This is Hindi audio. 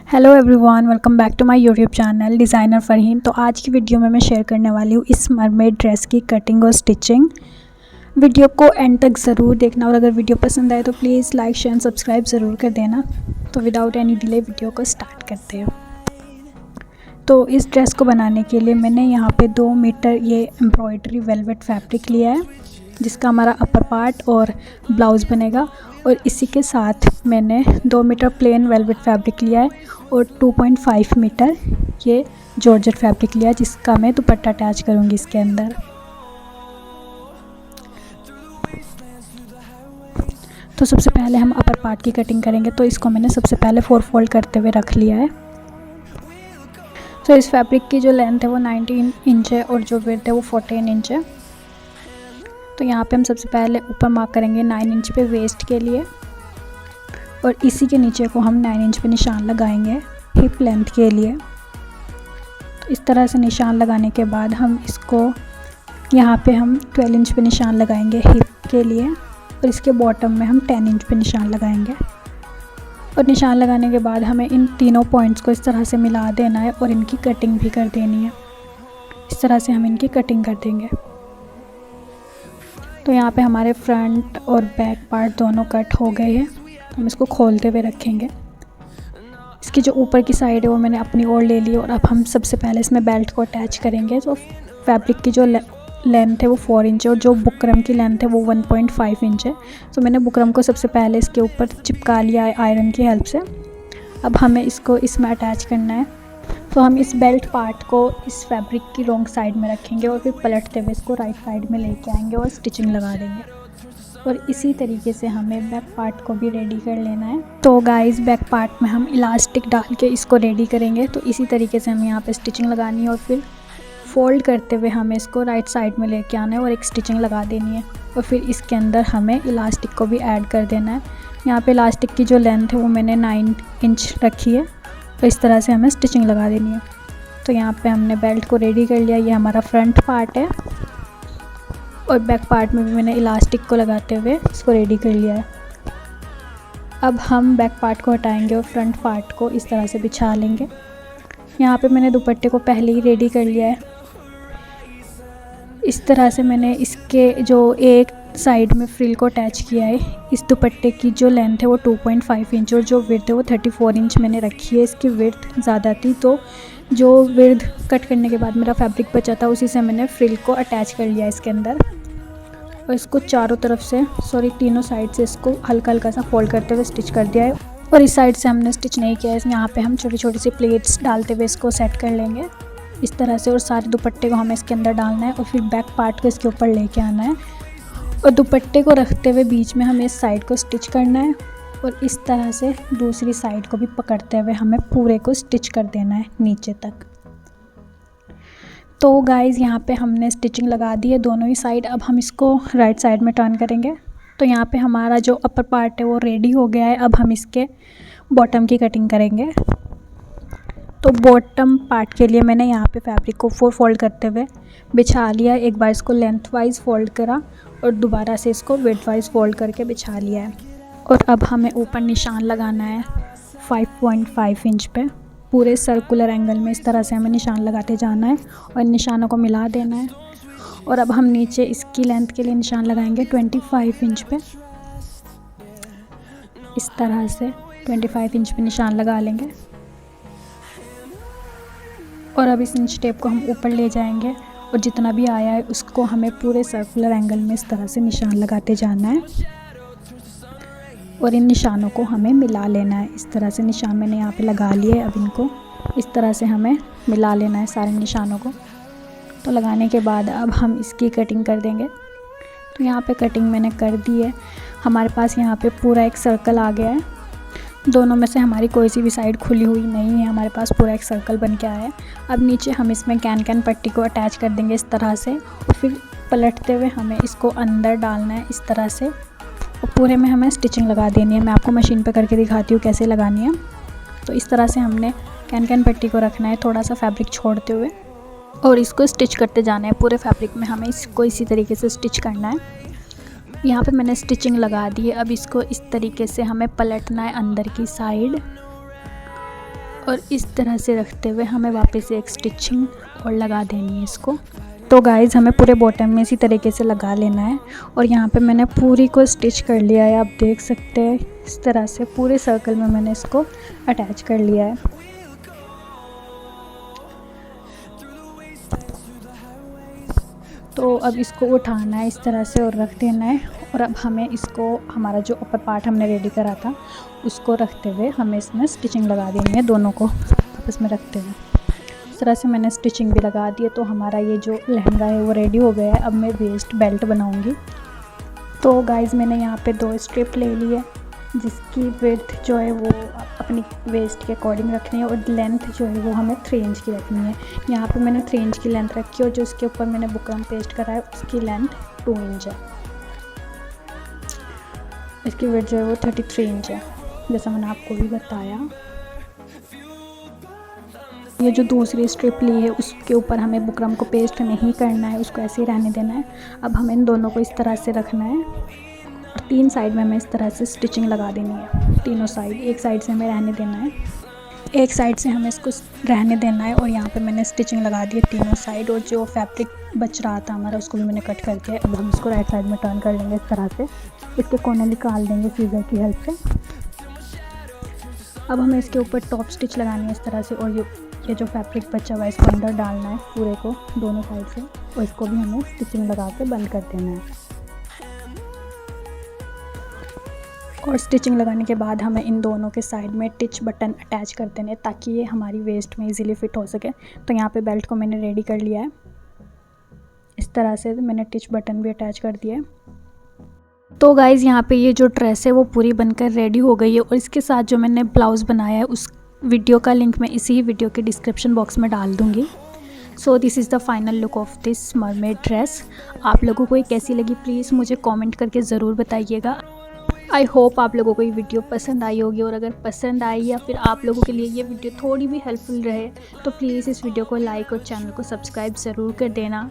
Hello everyone, welcome back to my YouTube channel designer Farheen. तो आज की वीडियो में मैं शेयर करने वाली हूँ इस मरमेड ड्रेस की कटिंग और स्टिचिंग। वीडियो को एंड तक ज़रूर देखना और अगर वीडियो पसंद आए तो प्लीज़ लाइक शेयर सब्सक्राइब ज़रूर कर देना। तो विदाउट एनी डिले वीडियो को स्टार्ट करते हैं। तो इस ड्रेस को बनाने के लिए मैंने यहाँ पे 2 मीटर ये एम्ब्रॉयडरी वेलवेट फैब्रिक लिया है, जिसका हमारा अपर पार्ट और ब्लाउज़ बनेगा। और इसी के साथ मैंने 2 मीटर प्लेन वेलवेट फैब्रिक लिया है और 2.5 मीटर ये जॉर्जेट फैब्रिक लिया है, जिसका मैं दुपट्टा अटैच करूँगी इसके अंदर। तो सबसे पहले हम अपर पार्ट की कटिंग करेंगे। तो इसको मैंने सबसे पहले 4 फोल्ड करते हुए रख लिया है। तो इस फैब्रिक की जो लेंथ है वो 19 इंच है और जो विड्थ है वो 14 इंच है। तो यहाँ पे हम सबसे पहले ऊपर मार्क करेंगे 9 इंच पे वेस्ट के लिए और इसी के नीचे को हम 9 इंच पे निशान लगाएंगे हिप लेंथ के लिए। तो इस तरह से निशान लगाने के बाद हम इसको यहाँ पे हम 12 इंच पे निशान लगाएंगे हिप के लिए और इसके बॉटम में हम 10 इंच पे निशान लगाएंगे। और निशान लगाने के बाद हमें इन तीनों पॉइंट्स को इस तरह से मिला देना है और इनकी कटिंग भी कर देनी है। इस तरह से हम इनकी कटिंग कर देंगे। तो यहाँ पे हमारे फ्रंट और बैक पार्ट दोनों कट हो गए हैं। तो हम इसको खोलते हुए रखेंगे। इसकी जो ऊपर की साइड है वो मैंने अपनी ओर ले ली और अब हम सबसे पहले इसमें बेल्ट को अटैच करेंगे। तो फैब्रिक की जो लेंथ है वो 4 इंच है और जो बुकरम की लेंथ है वो 1.5 इंच है। तो मैंने बुकरम को सबसे पहले इसके ऊपर चिपका लिया है आयरन की हेल्प से। अब हमें इसको इसमें अटैच करना है। तो हम इस बेल्ट पार्ट को इस फैब्रिक की रॉन्ग साइड में रखेंगे और फिर पलटते हुए इसको राइट साइड में लेके आएंगे और स्टिचिंग लगा देंगे। और इसी तरीके से हमें बैक पार्ट को भी रेडी कर लेना है। तो गाइस, बैक पार्ट में हम इलास्टिक डाल के इसको रेडी करेंगे। तो इसी तरीके से हमें यहाँ पे स्टिचिंग लगानी है और फिर फोल्ड करते हुए हमें इसको राइट साइड में लेके आना है और एक स्टिचिंग लगा देनी है। और फिर इसके अंदर हमें इलास्टिक को भी ऐड कर देना है। यहाँ पे इलास्टिक की जो लेंथ है वो मैंने 9 इंच रखी है। तो इस तरह से हमें स्टिचिंग लगा देनी है। तो यहाँ पे हमने बेल्ट को रेडी कर लिया। ये हमारा फ्रंट पार्ट है और बैक पार्ट में भी मैंने इलास्टिक को लगाते हुए इसको रेडी कर लिया है। अब हम बैक पार्ट को हटाएंगे और फ्रंट पार्ट को इस तरह से बिछा लेंगे। यहाँ पे मैंने दुपट्टे को पहले ही रेडी कर लिया है। इस तरह से मैंने इसके जो एक साइड में फ्रिल को अटैच किया है। इस दुपट्टे की जो लेंथ है वो 2.5 इंच और जो विड्थ है वो 34 इंच मैंने रखी है। इसकी विड्थ ज़्यादा थी तो जो विड्थ कट करने के बाद मेरा फैब्रिक बचा था उसी से मैंने फ्रिल को अटैच कर लिया इसके अंदर। और इसको चारों तरफ से तीनों साइड से इसको हल्का हल्का सा फोल्ड करते हुए स्टिच कर दिया है। और इस साइड से हमने स्टिच नहीं किया है। यहाँ पे हम छोटी छोटी सी प्लेट्स डालते हुए इसको सेट कर लेंगे इस तरह से। और सारे दुपट्टे को हमें इसके अंदर डालना है और फिर बैक पार्ट को इसके ऊपर लेके आना है और दुपट्टे को रखते हुए बीच में हमें इस साइड को स्टिच करना है और इस तरह से दूसरी साइड को भी पकड़ते हुए हमें पूरे को स्टिच कर देना है नीचे तक। तो गाइज़, यहाँ पे हमने स्टिचिंग लगा दी है दोनों ही साइड। अब हम इसको राइट साइड में टर्न करेंगे। तो यहाँ पे हमारा जो अपर पार्ट है वो रेडी हो गया है। अब हम इसके बॉटम की कटिंग करेंगे। तो बॉटम पार्ट के लिए मैंने यहाँ पे फैब्रिक को 4 फोल्ड करते हुए बिछा लिया। एक बार इसको लेंथ वाइज फोल्ड करा और दोबारा से इसको विड्थ वाइज फोल्ड करके बिछा लिया है। और अब हमें ऊपर निशान लगाना है 5.5 इंच पे। पूरे सर्कुलर एंगल में इस तरह से हमें निशान लगाते जाना है और निशानों को मिला देना है। और अब हम नीचे इसकी लेंथ के लिए निशान लगाएंगे 25 इंच पे। इस तरह से 25 इंच पे निशान लगा लेंगे और अब इस इंच टेप को हम ऊपर ले जाएंगे और जितना भी आया है उसको हमें पूरे सर्कुलर एंगल में इस तरह से निशान लगाते जाना है और इन निशानों को हमें मिला लेना है। इस तरह से निशान मैंने यहाँ पे लगा लिए। अब इनको इस तरह से हमें मिला लेना है सारे निशानों को। तो लगाने के बाद अब हम इसकी कटिंग कर देंगे। तो यहाँ पे कटिंग मैंने कर दी है। हमारे पास यहाँ पे पूरा एक सर्कल आ गया है। दोनों में से हमारी कोई सी भी साइड खुली हुई नहीं है। हमारे पास पूरा एक सर्कल बन के आया है। अब नीचे हम इसमें कैन पट्टी को अटैच कर देंगे इस तरह से और फिर पलटते हुए हमें इसको अंदर डालना है इस तरह से और पूरे में हमें स्टिचिंग लगा देनी है। मैं आपको मशीन पे करके दिखाती हूँ कैसे लगानी है। तो इस तरह से हमने कैन पट्टी को रखना है थोड़ा सा फैब्रिक छोड़ते हुए और इसको स्टिच करते जाना है। पूरे फैब्रिक में हमें इसको इसी तरीके से स्टिच करना है। यहाँ पे मैंने स्टिचिंग लगा दी है। अब इसको इस तरीके से हमें पलटना है अंदर की साइड और इस तरह से रखते हुए हमें वापस एक स्टिचिंग और लगा देनी है इसको। तो गाइज़ हमें पूरे बॉटम में इसी तरीके से लगा लेना है। और यहाँ पे मैंने पूरी को स्टिच कर लिया है, आप देख सकते हैं इस तरह से पूरे सर्कल में मैंने इसको अटैच कर लिया है। तो अब इसको उठाना है इस तरह से और रख देना है। और अब हमें इसको हमारा जो ऊपर पार्ट हमने रेडी करा था उसको रखते हुए हमें इसमें स्टिचिंग लगा देनी है, दोनों को आपस में रखते हुए। इस तरह से मैंने स्टिचिंग भी लगा दी है। तो हमारा ये जो लहंगा है वो रेडी हो गया है। अब मैं वेस्ट बेल्ट बनाऊंगी। तो गाइज़ मैंने यहाँ पे 2 स्ट्रिप ले ली है, जिसकी विड्थ जो है वो अपनी वेस्ट के अकॉर्डिंग रखनी है और लेंथ जो है वो हमें 3 इंच की रखनी है। यहाँ पे मैंने 3 इंच की लेंथ रखी है और जो उसके ऊपर मैंने बुकरम पेस्ट करा है उसकी लेंथ 2 इंच है। इसकी विड्थ जो है वो 33 इंच है, जैसा मैंने आपको भी बताया। ये जो दूसरी स्ट्रिप ली है उसके ऊपर हमें बुकरम को पेस्ट नहीं करना है, उसको ऐसे ही रहने देना है। अब हमें इन दोनों को इस तरह से रखना है और 3 साइड में हमें इस तरह से स्टिचिंग लगा देनी है, तीनों साइड। एक साइड से हमें रहने देना है, एक साइड से हमें इसको रहने देना है। और यहाँ पे मैंने स्टिचिंग लगा दी है तीनों साइड। और जो फैब्रिक बच रहा था हमारा उसको भी मैंने कट कर दिया है। अब हम इसको राइट साइड में टर्न कर लेंगे इस तरह से, इसके कोने निकाल देंगे सीजर की हेल्प से। अब हमें इसके ऊपर टॉप स्टिच लगानी है इस तरह से। और ये जो फैब्रिक बचा हुआ है इसको अंदर डालना है पूरे को दोनों साइड से, और इसको भी हमें स्टिचिंग लगा के बंद कर देना है। और स्टिचिंग लगाने के बाद हमें इन दोनों के साइड में टिच बटन अटैच कर देने ताकि ये हमारी वेस्ट में इजीली फिट हो सके। तो यहाँ पे बेल्ट को मैंने रेडी कर लिया है, इस तरह से मैंने टिच बटन भी अटैच कर दिया है। तो गाइज़ यहाँ पे ये जो ड्रेस है वो पूरी बनकर रेडी हो गई है। और इसके साथ जो मैंने ब्लाउज़ बनाया है उस वीडियो का लिंक मैं इसी वीडियो के डिस्क्रिप्शन बॉक्स में डाल दूँगी। So this is the final look of this mermaid dress. आप लोगों को ये कैसी लगी प्लीज़ मुझे कमेंट करके ज़रूर बताइएगा। आई होप आप लोगों को ये वीडियो पसंद आई होगी, और अगर पसंद आई या फिर आप लोगों के लिए ये वीडियो थोड़ी भी हेल्पफुल रहे तो प्लीज़ इस वीडियो को लाइक और चैनल को सब्सक्राइब ज़रूर कर देना।